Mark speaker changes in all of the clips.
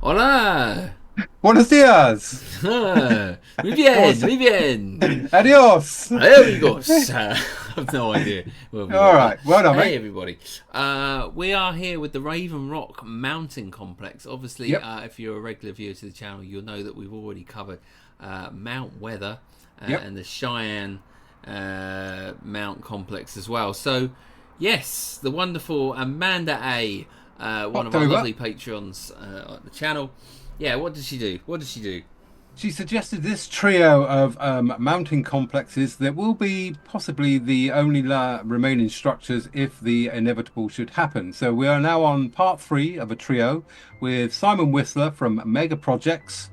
Speaker 1: Hola.
Speaker 2: Buenos dias.
Speaker 1: Muy bien, muy bien.
Speaker 2: Adios.
Speaker 1: Amigos. I have no idea.
Speaker 2: All right, well done, mate.
Speaker 1: Hey, everybody. We are here with the Raven Rock Mountain Complex. Obviously,
Speaker 2: Yep.
Speaker 1: If you're a regular viewer to the channel, you'll know that we've already covered Mount Weather
Speaker 2: Yep.
Speaker 1: and the Cheyenne Mount Complex as well. So, yes, the wonderful Amanda A., one of our
Speaker 2: October.
Speaker 1: lovely patrons on the channel. Yeah, what did she do?
Speaker 2: She suggested this trio of mountain complexes that will be possibly the only remaining structures if the inevitable should happen. So we are now on part 3 of a trio with Simon Whistler from Mega Projects.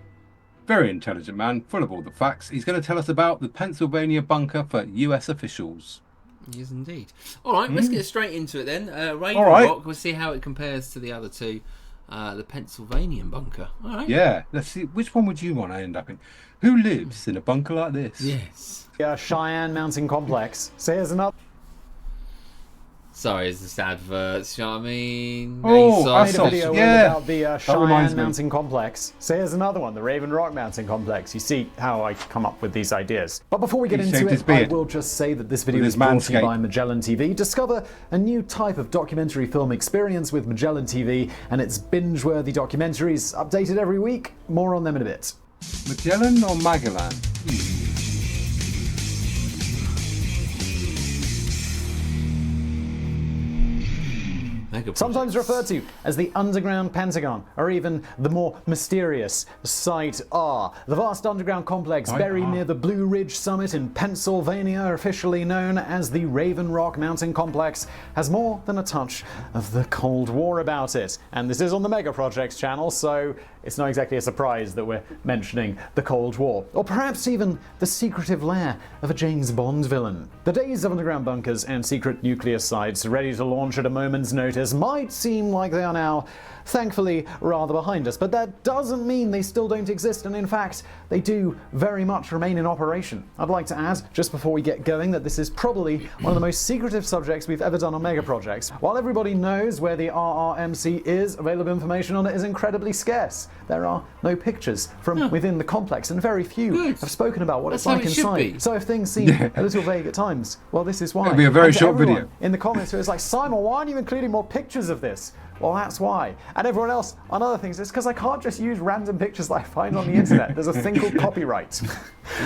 Speaker 2: Very intelligent man, full of all the facts. He's going to tell us about the Pennsylvania bunker for US officials.
Speaker 1: Yes, indeed. All right, let's get straight into it then. Raven
Speaker 2: All right.
Speaker 1: Rock, we'll see how it compares to the other two. The Pennsylvania bunker. All right.
Speaker 2: Yeah, let's see. Which one would you want to end up in? Who lives in a bunker like this?
Speaker 1: Yes.
Speaker 3: Cheyenne Mountain Complex. So here's another.
Speaker 1: Sorry, it's this adverts, you know what I mean?
Speaker 2: Oh,
Speaker 1: ASOS.
Speaker 2: I
Speaker 3: made a
Speaker 2: saw-
Speaker 3: video all
Speaker 2: yeah,
Speaker 3: about the
Speaker 2: reminds
Speaker 3: Cheyenne
Speaker 2: me.
Speaker 3: Mountain Complex. So here's another one, the Raven Rock Mountain Complex. You see how I come up with these ideas. But before we get
Speaker 2: He
Speaker 3: into
Speaker 2: shaved his
Speaker 3: it, I
Speaker 2: beard.
Speaker 3: will just say that this video
Speaker 2: With
Speaker 3: is
Speaker 2: his
Speaker 3: brought to you
Speaker 2: manscape.
Speaker 3: by Magellan TV. Discover a new type of documentary film experience with Magellan TV, and it's binge-worthy documentaries updated every week. More on them in a bit.
Speaker 2: Magellan or Magellan?
Speaker 1: Mega
Speaker 3: Sometimes referred to as the underground Pentagon, or even the more mysterious Site R. The vast underground complex
Speaker 2: Site
Speaker 3: buried
Speaker 2: R.
Speaker 3: near the Blue Ridge Summit in Pennsylvania, officially known as the Raven Rock Mountain Complex, has more than a touch of the Cold War about it. And this is on the Mega Projects channel, so it's not exactly a surprise that we're mentioning the Cold War, or perhaps even the secretive lair of a James Bond villain. The days of underground bunkers and secret nuclear sites ready to launch at a moment's notice might seem like they are now, thankfully, rather behind us, but that doesn't mean they still don't exist, and in fact, they do very much remain in operation. I'd like to add, just before we get going, that this is probably one of the most secretive subjects we've ever done on Mega Projects. While everybody knows where the RRMC is, available information on it is incredibly scarce. There are no pictures from within the complex, and very few
Speaker 1: Good.
Speaker 3: have spoken about what
Speaker 1: That's
Speaker 3: it's like
Speaker 1: how it should
Speaker 3: inside.
Speaker 1: be.
Speaker 3: So if things seem a little vague at times, well, this is why.
Speaker 2: It'll be a very
Speaker 3: And to
Speaker 2: short
Speaker 3: everyone
Speaker 2: video.
Speaker 3: in the comments who is like, Simon, why aren't you including more pictures of this? Well, that's why. And everyone else on other things, it's because I can't just use random pictures that I find on the internet. There's a thing called copyright.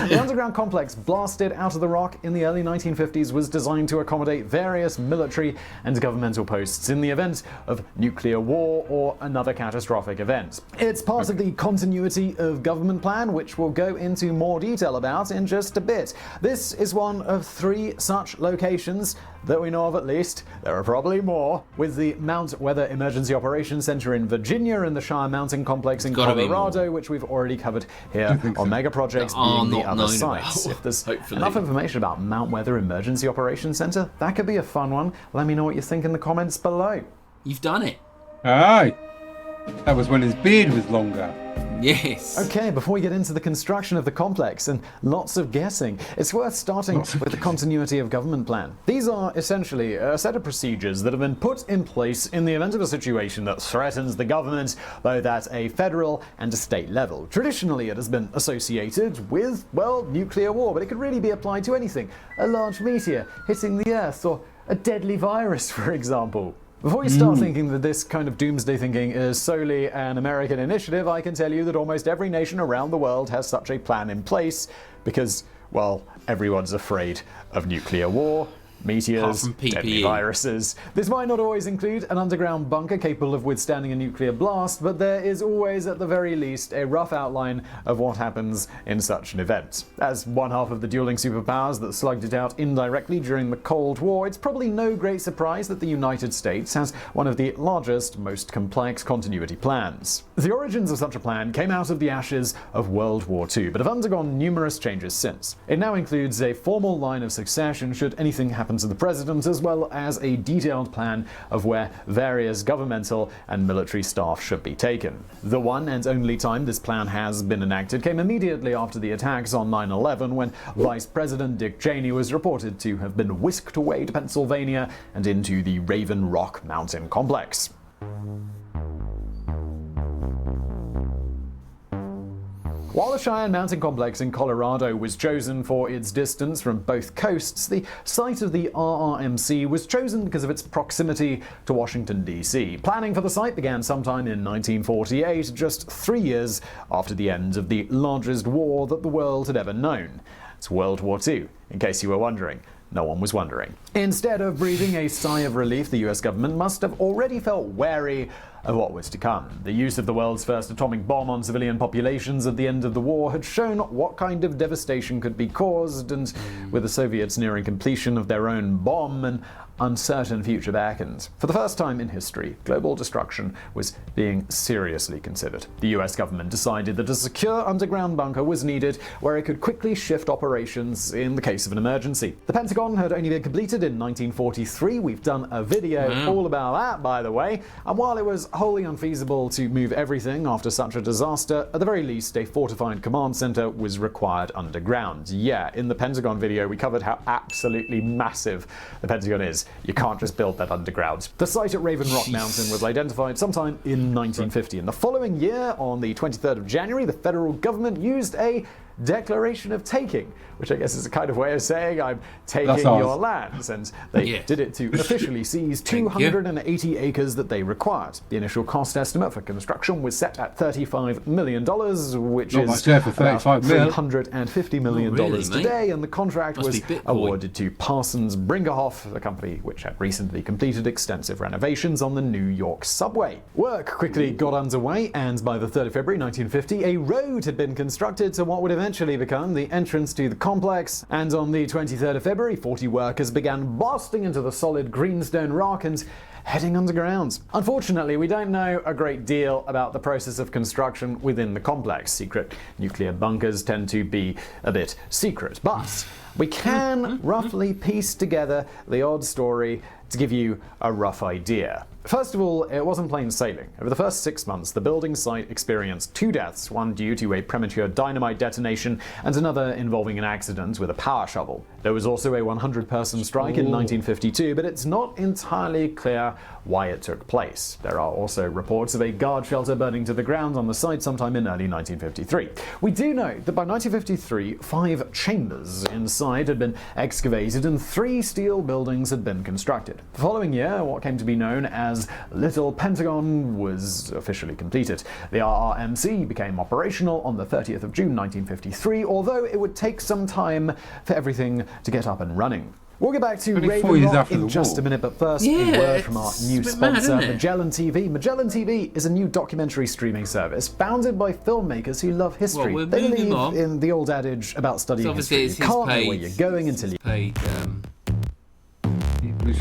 Speaker 3: The underground complex, blasted out of the rock in the early 1950s, was designed to accommodate various military and governmental posts in the event of nuclear war or another catastrophic event. It's part of the continuity of government plan, which we'll go into more detail about in just a bit. This is one of 3 such locations that we know of, at least. There are probably more, with the Mount Weather Emergency Operations Center in Virginia and the Shire Mountain Complex in
Speaker 1: gotta be
Speaker 3: Colorado, which we've already covered here on Mega Projects,
Speaker 1: That are
Speaker 3: being the
Speaker 1: not
Speaker 3: other
Speaker 1: known
Speaker 3: sites.
Speaker 1: about,
Speaker 3: If there's
Speaker 1: hopefully.
Speaker 3: enough information about Mount Weather Emergency Operations Center, that could be a fun one. Let me know what you think in the comments below.
Speaker 1: You've done it.
Speaker 2: Aye. That was when his beard was longer.
Speaker 1: Yes.
Speaker 3: Okay, before we get into the construction of the complex and lots of guessing, it's worth starting with the continuity of government plan. These are essentially a set of procedures that have been put in place in the event of a situation that threatens the government, both at a federal and a state level. Traditionally, it has been associated with, well, nuclear war, but it could really be applied to anything. A large meteor hitting the Earth, or a deadly virus, for example. Before you start thinking that this kind of doomsday thinking is solely an American initiative, I can tell you that almost every nation around the world has such a plan in place because, well, everyone's afraid of nuclear war, meteors,
Speaker 1: from PPE.
Speaker 3: deadly viruses. This might not always include an underground bunker capable of withstanding a nuclear blast, but there is always, at the very least, a rough outline of what happens in such an event. As one half of the dueling superpowers that slugged it out indirectly during the Cold War, it's probably no great surprise that the United States has one of the largest, most complex continuity plans. The origins of such a plan came out of the ashes of World War II, but have undergone numerous changes since. It now includes a formal line of succession should anything happen to the president, as well as a detailed plan of where various governmental and military staff should be taken. The one and only time this plan has been enacted came immediately after the attacks on 9/11, when Vice President Dick Cheney was reported to have been whisked away to Pennsylvania and into the Raven Rock Mountain Complex. While the Cheyenne Mountain Complex in Colorado was chosen for its distance from both coasts, the site of the RRMC was chosen because of its proximity to Washington, D.C. Planning for the site began sometime in 1948, just 3 years after the end of the largest war that the world had ever known. It's World War II, in case you were wondering. No one was wondering. Instead of breathing a sigh of relief, the US government must have already felt wary of what was to come. The use of the world's first atomic bomb on civilian populations at the end of the war had shown what kind of devastation could be caused, and with the Soviets nearing completion of their own bomb, an uncertain future beckoned. For the first time in history, global destruction was being seriously considered. The US government decided that a secure underground bunker was needed where it could quickly shift operations in the case of an emergency. The Pentagon had only been completed in 1943. We've done a video all about that, by the way. And while it was wholly unfeasible to move everything after such a disaster, at the very least, a fortified command center was required underground. Yeah, in the Pentagon video, we covered how absolutely massive the Pentagon is. You can't just build that underground. The site at Raven Rock Mountain was identified sometime in 1950. And the following year, on the 23rd of January, the federal government used a declaration of taking, which I guess is a kind of way of saying I'm taking your lands, and they did it to officially seize 280 acres that they required. The initial cost estimate for construction was set at $35 million, which is about $350 million today, and the contract was awarded to Parsons Brinckerhoff, the company which had recently completed extensive renovations on the New York subway. Work quickly got underway, and by the 3rd of February 1950, a road had been constructed to what would eventually become the entrance to the complex, and on the 23rd of February, 40 workers began blasting into the solid greenstone rock and heading underground. Unfortunately, we don't know a great deal about the process of construction within the complex. Secret nuclear bunkers tend to be a bit secret, but we can roughly piece together the odd story to give you a rough idea. First of all, it wasn't plain sailing. Over the first 6 months, the building site experienced 2 deaths, one due to a premature dynamite detonation and another involving an accident with a power shovel. There was also a 100-person strike in 1952, but it's not entirely clear why it took place. There are also reports of a guard shelter burning to the ground on the site sometime in early 1953. We do know that by 1953, 5 chambers inside had been excavated and 3 steel buildings had been constructed. The following year, what came to be known as Little Pentagon was officially completed. The RRMC became operational on the 30th of June 1953, although it would take some time for everything to get up and running. We'll get back to Raven Rock in just a minute, but first, a word from our new sponsor, Magellan TV. Magellan TV is a new documentary streaming service founded by filmmakers who love history. They believe in the old adage about studying history. You can't know where you're going until you...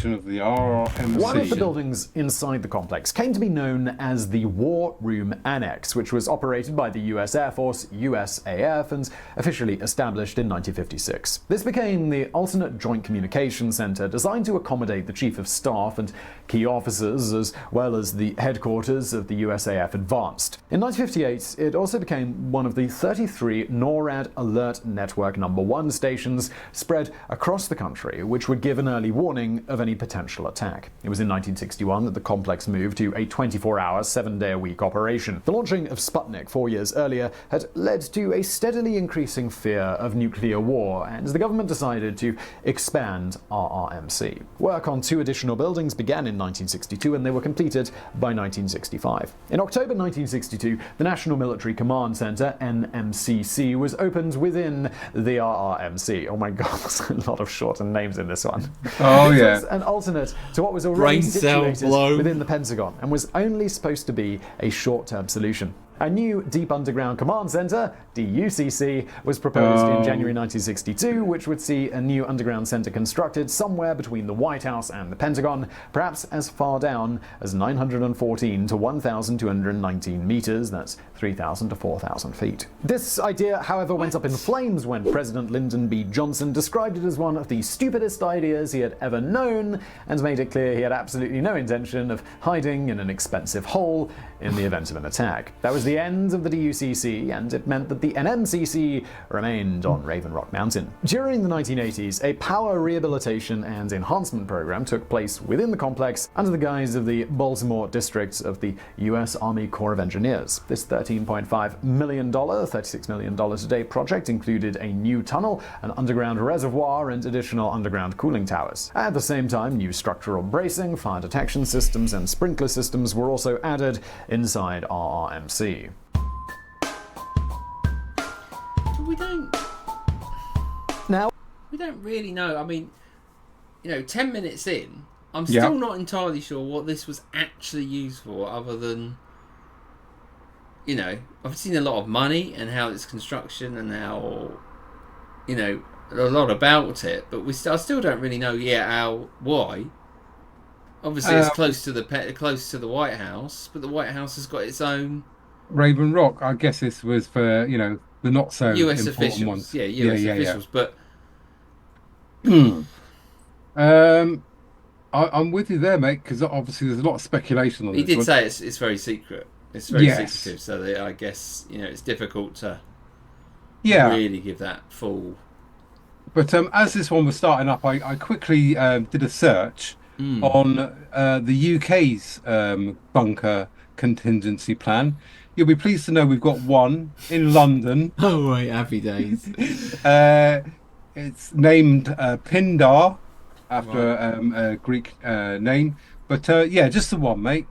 Speaker 2: Of the RRMC.
Speaker 3: One of the buildings inside the complex came to be known as the War Room Annex, which was operated by the US Air Force, USAF, and officially established in 1956. This became the alternate joint communication center designed to accommodate the Chief of Staff and key officers, as well as the headquarters of the USAF Advanced. In 1958, it also became one of the 33 NORAD Alert Network No. 1 stations spread across the country, which would give an early warning of any potential attack. It was in 1961 that the complex moved to a 24-hour, 7-day-a-week operation. The launching of Sputnik 4 years earlier had led to a steadily increasing fear of nuclear war, and the government decided to expand RRMC. Work on 2 additional buildings began in 1962, and they were completed by 1965. In October 1962, the National Military Command Center, NMCC, was opened within the RRMC. Oh my god, there's a lot of shortened names in this one.
Speaker 2: Oh yeah.
Speaker 3: An alternate to what was already situated within the Pentagon and was only supposed to be a short-term solution. A new Deep Underground Command Center, DUCC, was proposed in January 1962, which would see a new underground center constructed somewhere between the White House and the Pentagon, perhaps as far down as 914 to 1,219 meters, that's 3,000 to 4,000 feet. This idea, however, went up in flames when President Lyndon B. Johnson described it as one of the stupidest ideas he had ever known, and made it clear he had absolutely no intention of hiding in an expensive hole in the event of an attack. That was the the end of the DUCC, and it meant that the NMCC remained on Raven Rock Mountain. During the 1980s, a power rehabilitation and enhancement program took place within the complex under the guise of the Baltimore District of the U.S. Army Corps of Engineers. This $13.5 million, $36 million a day project included a new tunnel, an underground reservoir, and additional underground cooling towers. At the same time, new structural bracing, fire detection systems, and sprinkler systems were also added inside RRMC.
Speaker 1: We don't really know. I mean, 10 minutes in, I'm still not entirely sure what this was actually used for, other than, I've seen a lot of money and how it's construction and how, a lot about it, but I still don't really know why. Obviously, it's close to the White House, but the White House has got its own
Speaker 2: Raven Rock. I guess this was for the not so
Speaker 1: U.S.
Speaker 2: important
Speaker 1: officials.
Speaker 2: ones.
Speaker 1: Yeah, U.S. officials. But
Speaker 2: I'm with you there, mate, because obviously there's a lot of speculation on
Speaker 1: he
Speaker 2: this.
Speaker 1: He did say it's very secret. It's very secretive, so I guess it's difficult to really give that full.
Speaker 2: But as this one was starting up, I quickly did a search on the UK's bunker contingency plan. You'll be pleased to know we've got one in London.
Speaker 1: Oh, right, happy days.
Speaker 2: It's named Pindar, after a Greek name. But just the one, mate.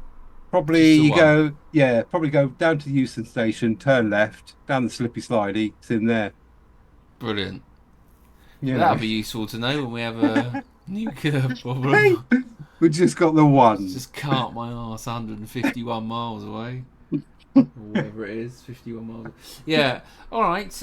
Speaker 2: Probably go down to the Euston Station, turn left, down the slippy slidey. It's in there.
Speaker 1: Brilliant. Yeah. That'll be useful to know when we have a nuclear problem.
Speaker 2: Hey, we just got the one.
Speaker 1: Just cart my arse 151 miles away. Or whatever it is, 51 miles. Yeah. All right.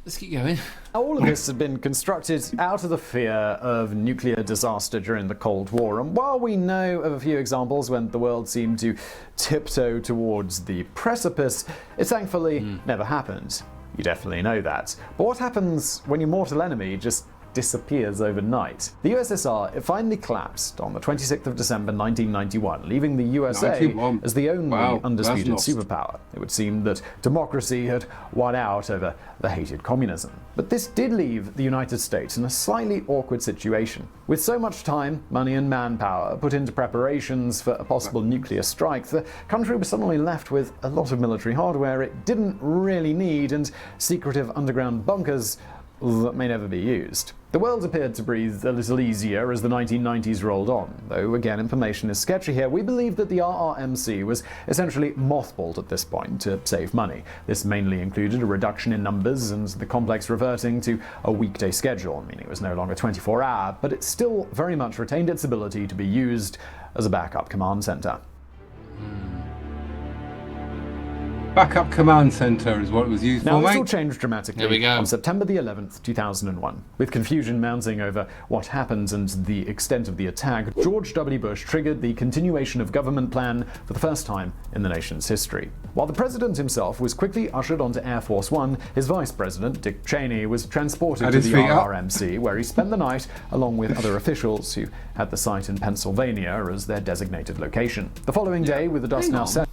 Speaker 1: Let's keep going.
Speaker 3: All of this has been constructed out of the fear of nuclear disaster during the Cold War, and while we know of a few examples when the world seemed to tiptoe towards the precipice, it thankfully never happened. You definitely know that. But what happens when your mortal enemy just disappears overnight? The USSR finally collapsed on the 26th of December 1991, leaving the USA
Speaker 2: 91.
Speaker 3: as the only undisputed
Speaker 2: lost.
Speaker 3: superpower. It would seem that democracy had won out over the hated communism. But this did leave the United States in a slightly awkward situation. With so much time, money and manpower put into preparations for a possible nuclear strike, the country was suddenly left with a lot of military hardware it didn't really need and secretive underground bunkers that may never be used. The world appeared to breathe a little easier as the 1990s rolled on. Though, again, information is sketchy here, we believe that the RRMC was essentially mothballed at this point to save money. This mainly included a reduction in numbers and the complex reverting to a weekday schedule, meaning it was no longer 24-hour, but it still very much retained its ability to be used as a backup command center.
Speaker 2: Backup command center is what it was used
Speaker 3: now,
Speaker 2: for,
Speaker 3: this
Speaker 2: mate.
Speaker 3: all changed dramatically
Speaker 1: There we go.
Speaker 3: on September the 11th, 2001. With confusion mounting over what happened and the extent of the attack, George W. Bush triggered the continuation of government plan for the first time in the nation's history. While the president himself was quickly ushered onto Air Force One, his vice president, Dick Cheney, was transported to the RRMC, where he spent the night along with other officials who had the site in Pennsylvania as their designated location. The following day, with the dust now settled,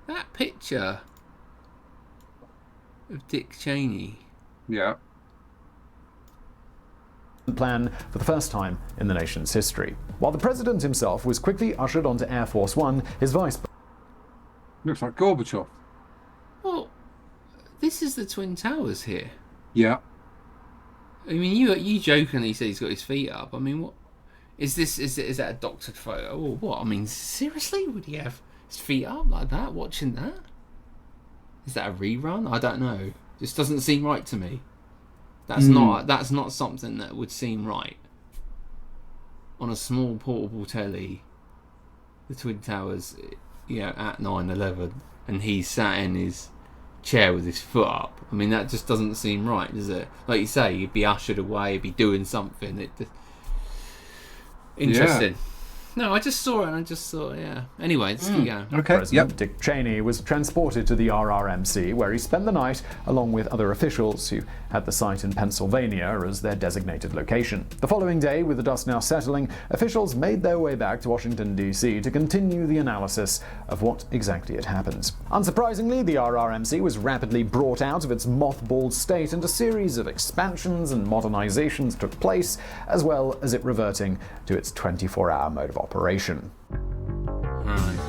Speaker 1: that picture of Dick Cheney.
Speaker 2: Yeah.
Speaker 3: plan for the first time in the nation's history. While the president himself was quickly ushered onto Air Force One, his vice
Speaker 2: Looks like Gorbachev.
Speaker 1: Well, this is the Twin Towers here.
Speaker 2: Yeah.
Speaker 1: I mean, you jokingly said he's got his feet up. I mean, what is this? Is that a doctored photo or what? I mean, seriously, would he have his feet up like that, watching that? Is that a rerun? I don't know. This doesn't seem right to me. That's not something that would seem right on a small portable telly. The Twin Towers, at 9/11, and he's sat in his chair with his foot up. I mean, that just doesn't seem right, does it? Like you say, he'd be ushered away, he'd be doing something. Interesting. No, I just saw it and I just thought, yeah. Anyway, let's keep going.
Speaker 2: Okay.
Speaker 3: President Dick Cheney was transported to the RRMC, where he spent the night along with other officials who had the site in Pennsylvania as their designated location. The following day, with the dust now settling, officials made their way back to Washington, D.C. to continue the analysis of what exactly had happened. Unsurprisingly, the RRMC was rapidly brought out of its mothballed state, and a series of expansions and modernizations took place, as well as it reverting to its 24-hour mode of operation.
Speaker 1: Right.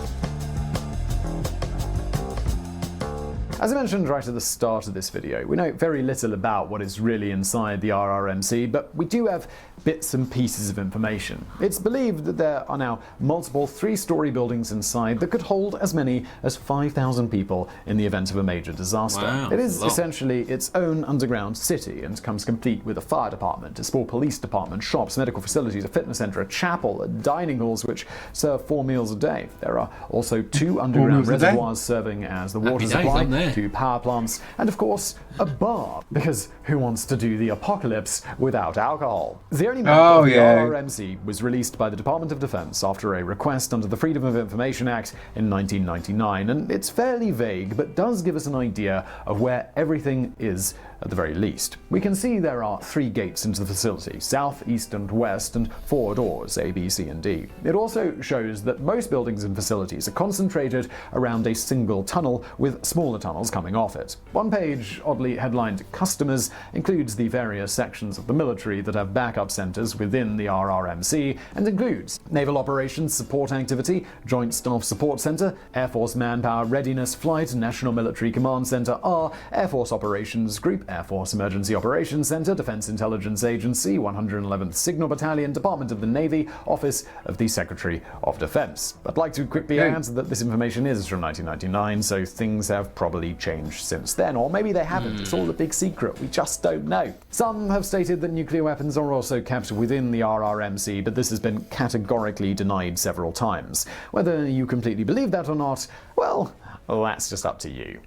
Speaker 3: As I mentioned right at the start of this video, we know very little about what is really inside the RRMC, but we do have bits and pieces of information. It's believed that there are now multiple 3-story buildings inside that could hold as many as 5,000 people in the event of a major disaster.
Speaker 1: Wow,
Speaker 3: it is
Speaker 1: a lot.
Speaker 3: essentially its own underground city and comes complete with a fire department, a small police department, shops, medical facilities, a fitness center, a chapel, dining halls which serve 4 meals a day. There are also 2 underground reservoirs serving as the water supply, 2 power plants, and of course a bar, because who wants to do the apocalypse without alcohol? The only map of the RRMC was released by the Department of Defense after a request under the Freedom of Information Act in 1999, and it's fairly vague but does give us an idea of where everything is at the very least. We can see there are 3 gates into the facility, south, east and west, and 4 doors, A, B, C and D. It also shows that most buildings and facilities are concentrated around a single tunnel with smaller tunnels coming off it. One page, oddly headlined Customers, includes the various sections of the military that have backup centers within the RRMC and includes Naval Operations Support Activity, Joint Staff Support Center, Air Force Manpower Readiness Flight, National Military Command Center R, Air Force Operations Group, Air Force Emergency Operations Center, Defense Intelligence Agency, 111th Signal Battalion, Department of the Navy, Office of the Secretary of Defense. I'd like to quickly add that this information is from 1999, so things have probably changed since then, or maybe they haven't. It's all a big secret. We just don't know. Some have stated that nuclear weapons are also kept within the RRMC, but this has been categorically denied several times. Whether you completely believe that or not, well, that's just up to you.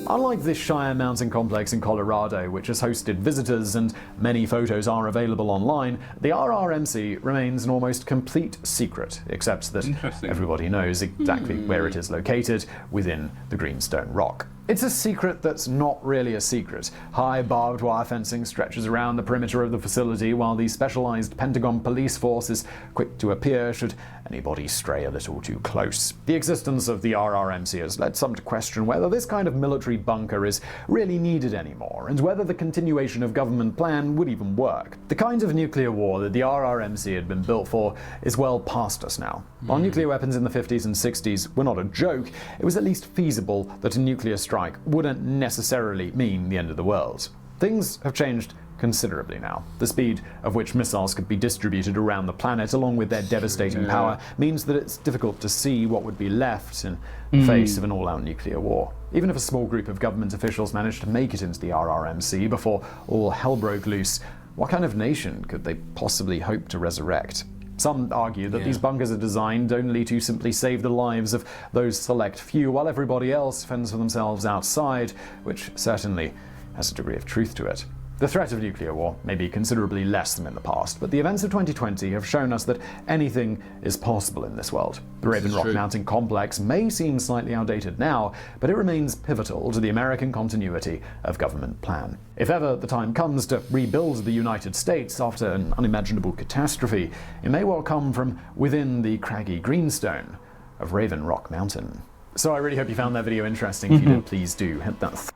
Speaker 3: Unlike this Shire mountain complex in Colorado, which has hosted visitors and many photos are available online, the RRMC remains an almost complete secret, except that everybody knows exactly where it is located within the greenstone rock. It's a secret that's not really a secret. High barbed wire fencing stretches around the perimeter of the facility, while the specialized Pentagon police force is quick to appear should anybody stray a little too close. The existence of the RRMC has led some to question whether this kind of military bunker is really needed anymore, and whether the continuation of government plan would even work. The kind of nuclear war that the RRMC had been built for is well past us now. While nuclear weapons in the 50s and 60s were not a joke, it was at least feasible that a nuclear strike wouldn't necessarily mean the end of the world. Things have changed considerably now. The speed of which missiles could be distributed around the planet, along with their devastating power, means that it's difficult to see what would be left in the face of an all-out nuclear war. Even if a small group of government officials managed to make it into the RRMC before all hell broke loose, what kind of nation could they possibly hope to resurrect? Some argue that these bunkers are designed only to simply save the lives of those select few, while everybody else fends for themselves outside, which certainly has a degree of truth to it. The threat of nuclear war may be considerably less than in the past, but the events of 2020 have shown us that anything is possible in this world. The Raven Rock Mountain complex may seem slightly outdated now, but it remains pivotal to the American continuity of government plan. If ever the time comes to rebuild the United States after an unimaginable catastrophe, it may well come from within the craggy greenstone of Raven Rock Mountain. So I really hope you found that video interesting. If you did, please do hit that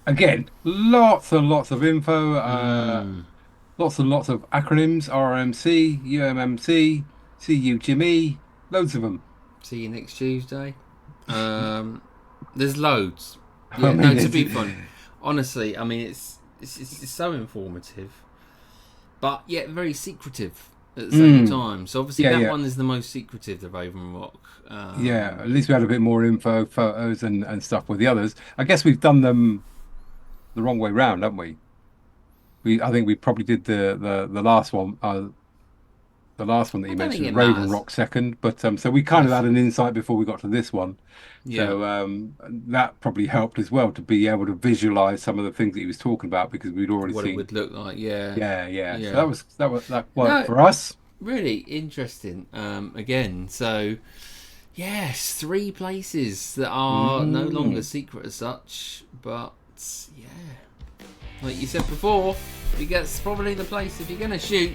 Speaker 2: again, lots and lots of info, lots and lots of acronyms, RMC, UMMC, CU Jimmy, loads of them.
Speaker 1: See you next Tuesday. There's loads. Yeah, no, to be fun. Honestly, I mean, it's so informative, but yet very secretive at the same time. So obviously that one is the most secretive, the Raven Rock.
Speaker 2: At least we had a bit more info, photos and stuff with the others. I guess we've done them the wrong way round, haven't we? I think we probably did the last one the last one that you
Speaker 1: I don't
Speaker 2: mentioned,
Speaker 1: think it
Speaker 2: Raven
Speaker 1: matters.
Speaker 2: Rock second. But so we kind of had an insight before we got to this one.
Speaker 1: Yeah.
Speaker 2: So that probably helped as well to be able to visualize some of the things that he was talking about because we'd already
Speaker 1: What it
Speaker 2: seen.
Speaker 1: would look like, yeah.
Speaker 2: Yeah.
Speaker 1: Yeah.
Speaker 2: So that worked
Speaker 1: No.
Speaker 2: for us.
Speaker 1: Really interesting. Again, so yes, 3 places that are no longer secret as such, but yeah, like you said before, he gets probably the place if you're gonna shoot.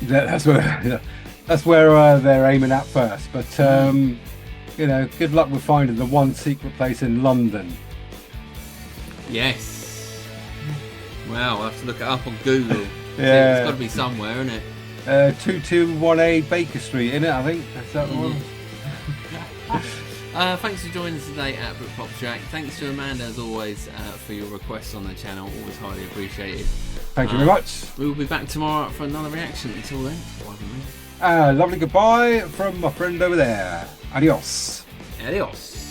Speaker 2: That's where they're aiming at first. But good luck with finding the one secret place in London.
Speaker 1: Yes. Wow, I'll have to look it up on Google.
Speaker 2: Yeah.
Speaker 1: It's got to be somewhere, isn't it?
Speaker 2: 2218 Baker Street, innit? I think that's that one.
Speaker 1: Thanks for joining us today at Britpop Jack. Thanks to Amanda as always for your requests on the channel. Always highly appreciated.
Speaker 2: Thank you very much.
Speaker 1: We will be back tomorrow for another reaction. Until then,
Speaker 2: Lovely goodbye from my friend over there. Adios.
Speaker 1: adios.